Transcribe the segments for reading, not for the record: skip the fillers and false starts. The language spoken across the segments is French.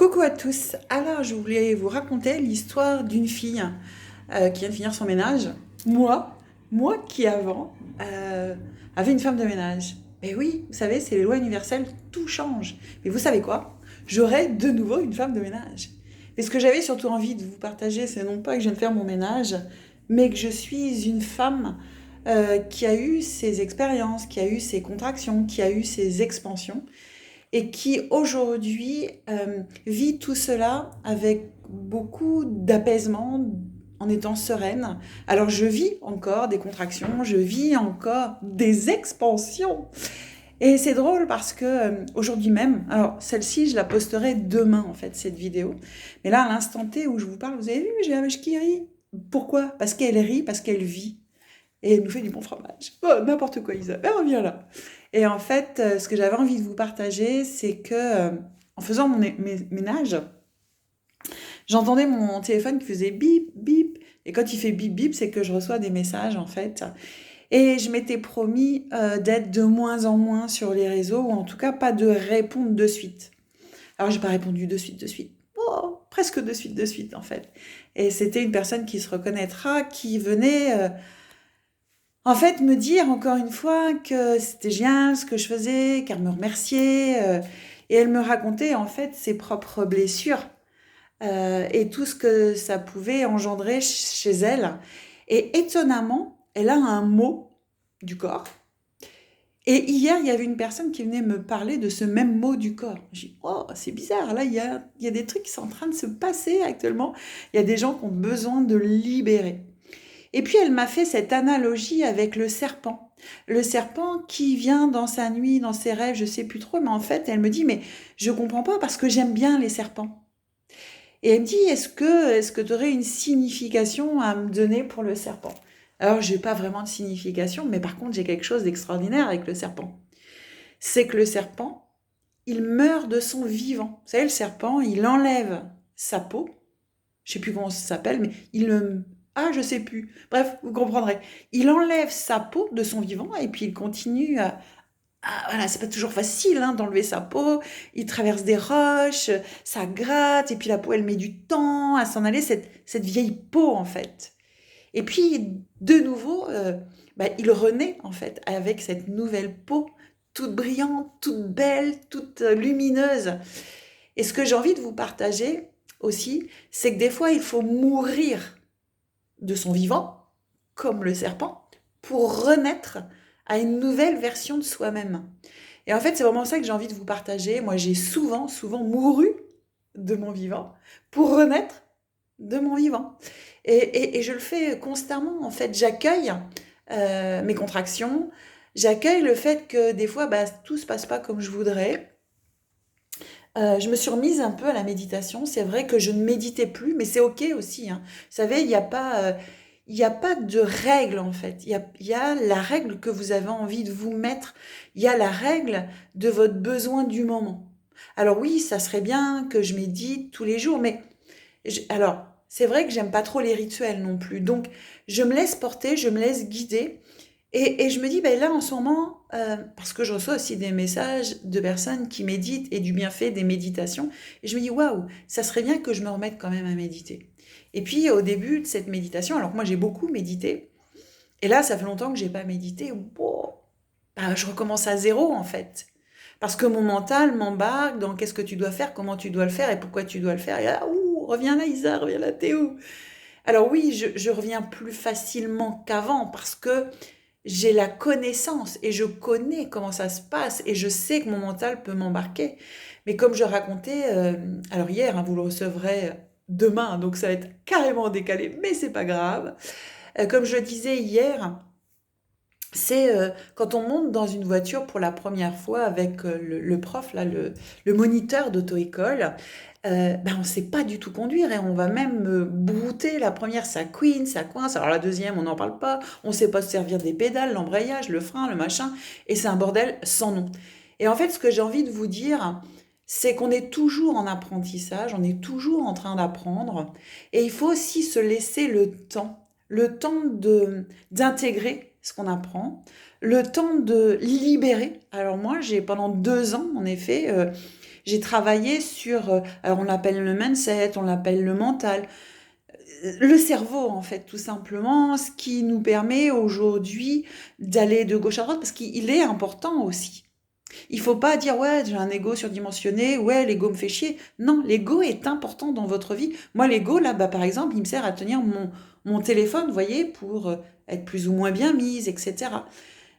Coucou à tous. Alors, je voulais vous raconter l'histoire d'une fille qui vient de finir son ménage. Moi, moi qui avant avait une femme de ménage. Et oui, vous savez, c'est les lois universelles, tout change. Mais vous savez quoi? J'aurai de nouveau une femme de ménage. Mais ce que j'avais surtout envie de vous partager, c'est non pas que je viens de faire mon ménage, mais que je suis une femme qui a eu ses expériences, qui a eu ses contractions, qui a eu ses expansions et qui aujourd'hui vit tout cela avec beaucoup d'apaisement en étant sereine. Alors je vis encore des contractions, je vis encore des expansions. Et c'est drôle parce que aujourd'hui même, alors celle-ci je la posterai demain en fait cette vidéo, mais là à l'instant T où je vous parle, vous avez vu, j'ai la vache qui rit. Pourquoi? Parce qu'elle rit, parce qu'elle vit et elle nous fait du bon fromage. Oh, n'importe quoi, Isa. Elle revient là. Et en fait, ce que j'avais envie de vous partager, c'est que en faisant mon ménage, j'entendais mon téléphone qui faisait bip, bip. Et quand il fait bip, bip, c'est que je reçois des messages, en fait. Et je m'étais promis d'être de moins en moins sur les réseaux, ou en tout cas pas de répondre de suite. Alors, j'ai pas répondu de suite, de suite. Oh, presque de suite, en fait. Et c'était une personne qui se reconnaîtra, qui venait en fait, me dire encore une fois que c'était génial ce que je faisais, qu'elle me remerciait, et elle me racontait en fait ses propres blessures et tout ce que ça pouvait engendrer chez elle. Et étonnamment, elle a un mot du corps. Et hier, il y avait une personne qui venait me parler de ce même mot du corps. J'ai dit, oh, c'est bizarre, là, il y a des trucs qui sont en train de se passer actuellement. Il y a des gens qui ont besoin de libérer. Et puis elle m'a fait cette analogie avec le serpent. Le serpent qui vient dans sa nuit, dans ses rêves, je sais plus trop, mais en fait, elle me dit, mais je comprends pas parce que j'aime bien les serpents. Et elle me dit, est-ce que tu aurais une signification à me donner pour le serpent? Alors, j'ai pas vraiment de signification, mais par contre, j'ai quelque chose d'extraordinaire avec le serpent. C'est que le serpent, il meurt de son vivant. Vous savez, le serpent, il enlève sa peau, je sais plus comment ça s'appelle, mais il le... Ah, je sais plus. Bref, vous comprendrez. Il enlève sa peau de son vivant et puis il continue voilà, c'est pas toujours facile hein, d'enlever sa peau. Il traverse des roches, ça gratte, et puis la peau, elle met du temps à s'en aller, cette vieille peau, en fait. Et puis, de nouveau, il renaît, en fait, avec cette nouvelle peau, toute brillante, toute belle, toute lumineuse. Et ce que j'ai envie de vous partager aussi, c'est que des fois, il faut mourir de son vivant, comme le serpent, pour renaître à une nouvelle version de soi-même. Et en fait, c'est vraiment ça que j'ai envie de vous partager. Moi, j'ai souvent, souvent mouru de mon vivant pour renaître de mon vivant. Et je le fais constamment. En fait, j'accueille mes contractions, j'accueille le fait que des fois, tout se passe pas comme je voudrais. Je me suis remise un peu à la méditation. C'est vrai que je ne méditais plus, mais c'est ok aussi, hein. Vous savez, il y a pas de règle en fait. Il y a la règle que vous avez envie de vous mettre. Il y a la règle de votre besoin du moment. Alors oui, ça serait bien que je médite tous les jours, mais alors c'est vrai que j'aime pas trop les rituels non plus. Donc je me laisse porter, je me laisse guider. Et je me dis, ben là, en ce moment, parce que je reçois aussi des messages de personnes qui méditent et du bienfait des méditations, et je me dis, waouh, ça serait bien que je me remette quand même à méditer. Et puis, au début de cette méditation, alors que moi, j'ai beaucoup médité, et là, ça fait longtemps que j'ai pas médité, wow, je recommence à zéro, en fait. Parce que mon mental m'embarque dans qu'est-ce que tu dois faire, comment tu dois le faire, et pourquoi tu dois le faire. Et là, ouh, reviens là, Isa, reviens là, Théo. Alors oui, je reviens plus facilement qu'avant, parce que j'ai la connaissance et je connais comment ça se passe et je sais que mon mental peut m'embarquer. Mais comme je racontais, alors hier, hein, vous le recevrez demain, donc ça va être carrément décalé, mais c'est pas grave. Comme je le disais hier, c'est quand on monte dans une voiture pour la première fois avec le prof, là, le moniteur d'auto-école, on ne sait pas du tout conduire et on va même brouter. La première, ça couine, ça coince. Alors la deuxième, on n'en parle pas. On ne sait pas se servir des pédales, l'embrayage, le frein, le machin. Et c'est un bordel sans nom. Et en fait, ce que j'ai envie de vous dire, c'est qu'on est toujours en apprentissage, on est toujours en train d'apprendre. Et il faut aussi se laisser le temps d'intégrer ce qu'on apprend, le temps de libérer. Alors moi, j'ai pendant 2 ans, en effet, J'ai travaillé sur, alors on l'appelle le mindset, on l'appelle le mental, le cerveau en fait, tout simplement, ce qui nous permet aujourd'hui d'aller de gauche à droite, parce qu'il est important aussi. Il faut pas dire ouais, j'ai un ego surdimensionné, ouais, l'ego me fait chier. Non, l'ego est important dans votre vie. Moi, l'ego, là, bah, par exemple, il me sert à tenir mon téléphone, vous voyez, pour être plus ou moins bien mise, etc.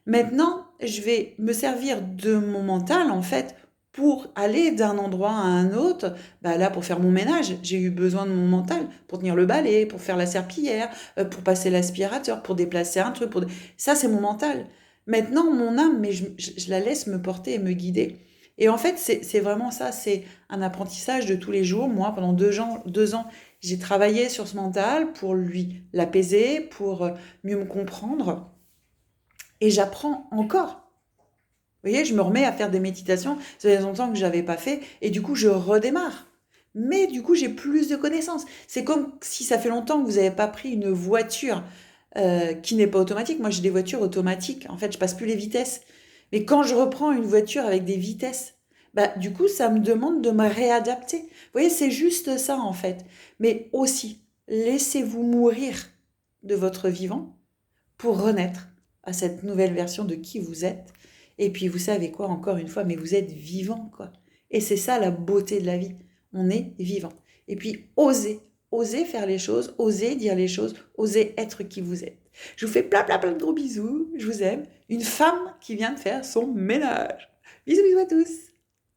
Maintenant, je vais me servir de mon mental, en fait, pour aller d'un endroit à un autre. Bah là, pour faire mon ménage, j'ai eu besoin de mon mental pour tenir le balai, pour faire la serpillière, pour passer l'aspirateur, pour déplacer un truc. Ça, c'est mon mental. Maintenant, mon âme, mais je la laisse me porter et me guider. Et en fait, c'est vraiment ça, c'est un apprentissage de tous les jours. Moi, pendant 2 ans, j'ai travaillé sur ce mental pour lui l'apaiser, pour mieux me comprendre. Et j'apprends encore. Vous voyez, je me remets à faire des méditations, ça fait longtemps que je n'avais pas fait, et du coup, je redémarre. Mais du coup, j'ai plus de connaissances. C'est comme si ça fait longtemps que vous n'avez pas pris une voiture qui n'est pas automatique. Moi, j'ai des voitures automatiques. En fait, je passe plus les vitesses. Mais quand je reprends une voiture avec des vitesses, bah, du coup, ça me demande de me réadapter. Vous voyez, c'est juste ça, en fait. Mais aussi, laissez-vous mourir de votre vivant pour renaître à cette nouvelle version de qui vous êtes. Et puis vous savez quoi, encore une fois, mais vous êtes vivant, quoi. Et c'est ça la beauté de la vie. On est vivant. Et puis osez faire les choses, osez dire les choses, osez être qui vous êtes. Je vous fais plein de gros bisous, je vous aime. Une femme qui vient de faire son ménage. Bisous à tous.